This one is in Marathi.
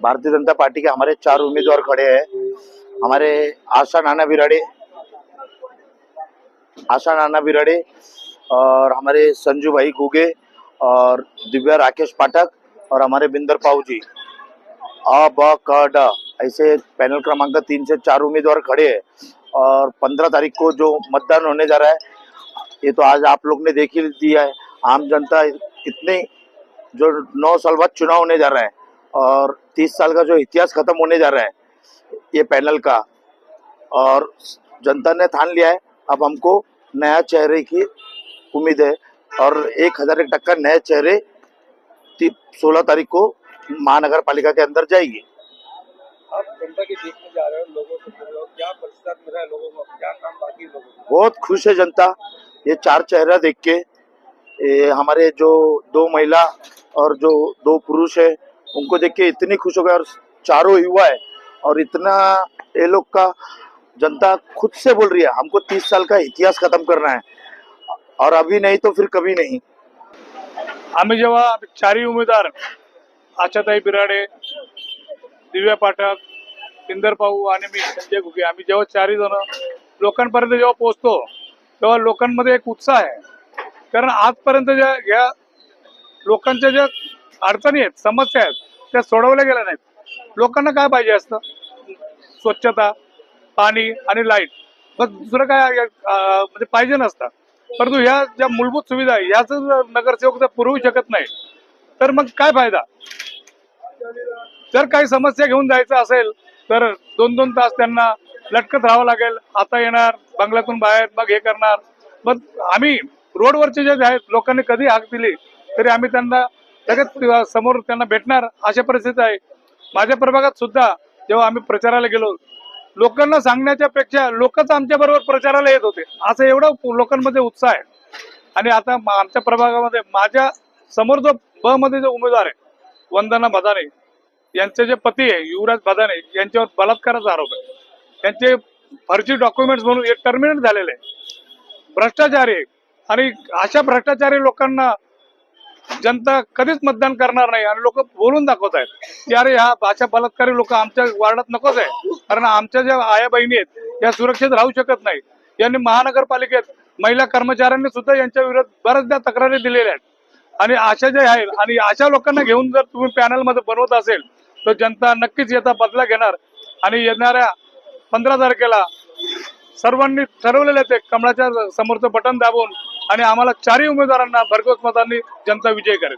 भारतीय जनता पार्टी के हमारे 4 उम्मीदवार खड़े हैं। हमारे आशा नाना बिराड़े और हमारे संजू भाई गुगे और दिव्या राकेश पाठक और हमारे बिंदर पाऊ जी अ ब क ड ऐसे पैनल क्रमांक 3 से 4 उम्मीदवार खड़े हैं। और 15 तारीख को जो मतदान होने जा रहा है, ये तो आज आप लोग ने देख ही दिया है। आम जनता इतने जो 9 साल बाद चुनाव होने जा रहा है और 30 साल का जो इतिहास खत्म होने जा रहा है ये पैनल का, और जनता ने ठान लिया है अब हमको नया चेहरे की उम्मीद है। और 1001% नए चेहरे 16 तारीख को महानगर पालिका के अंदर जाएगी। आप जनता के बीच में जा रहे हो, लोगों से मिल रहे हो, क्या प्रतिशत मिल रहा है लोगों को, क्या काम बाकी लोगों को? बहुत खुश है जनता ये 4 चेहरा देख के। हमारे जो 2 महिला और जो 2 पुरुष है उनको देख के इतनी खुश हो गए, और चारों युवा है और इतना ये लोग का जनता खुद से बोल रही है हमको 30 साल का इतिहास खत्म करना है और अभी नहीं तो फिर कभी नहीं। आम्ही जेव्हा 4 उमेदवार आशाताई बिराडे, दिव्या पाठक, बिंदर पाऊ आणि मी संजय घुगे, आम्ही जेव्हा 4 जण लोकांपर्यंत जेव्हा पोहोचतो तेव्हा लोकांमध्ये एक उत्साह आहे। कारण आजपर्यंत या लोकांच्या ज्या अडचणी आहेत, समस्या आहेत, त्या सोडवल्या गेल्या नाहीत। लोकांना काय पाहिजे असतं? स्वच्छता, पाणी आणि लाईट, बस दुसरं काय म्हणजे पाहिजे नसतं। परंतु ह्या ज्या मूलभूत सुविधा आहे ह्याच नगरसेवक जर पुरवू शकत नाही तर मग काय फायदा? जर काही समस्या घेऊन जायचं असेल तर 2-2 तास त्यांना लटकत राहावं लागेल। आता येणार बंगल्यातून बाहेर, मग हे करणार। मग आम्ही रोडवरचे जे आहेत लोकांनी कधी हाक दिली तरी आम्ही त्यांना लगेच समोर त्यांना भेटणार अशा परिस्थिती आहे। माझ्या प्रभागात सुद्धा जेव्हा आम्ही प्रचाराला गेलो, लोकांना सांगण्याच्या पेक्षा लोकच आमच्या बरोबर प्रचाराला येत होते, असं एवढं लोकांमध्ये उत्साह आहे। आणि आता आमच्या प्रभागामध्ये माझ्या समोर जो ब मध्ये जो उमेदवार आहे वंदना भदाणे, यांचे जे पती आहे युवराज भदाणे यांच्यावर बलात्काराचा आरोप आहे। त्यांचे फर्जी डॉक्युमेंट्स म्हणून एक टर्मिनेट झालेले आहे, भ्रष्टाचारी आहे। आणि अशा भ्रष्टाचारी लोकांना जनता कधीच मतदान करणार नाही। आणि लोक बोलून दाखवत आहेत की अरे ह्या अशा बलात्कारी लोक आमच्या वार्डात नकोच आहे, कारण आमच्या ज्या आया बहिणी आहेत या सुरक्षित राहू शकत नाही। यांनी महानगरपालिकेत महिला कर्मचाऱ्यांनी सुद्धा यांच्या विरोधात बऱ्याचदा तक्रारी दिलेल्या आहेत। आणि अशा जे आहेत आणि अशा लोकांना घेऊन जर तुम्ही पॅनल मध्ये बनवत असेल तर जनता नक्कीच याचा बदला घेणार। आणि येणाऱ्या 15 तारखेला सर्वांनी ठरवलेले ते कमळाच्या समोरचं बटन दाबून आणि आम्हाला 4 उमेदवारांना भरघोस मतांनी जनता विजयी करेल।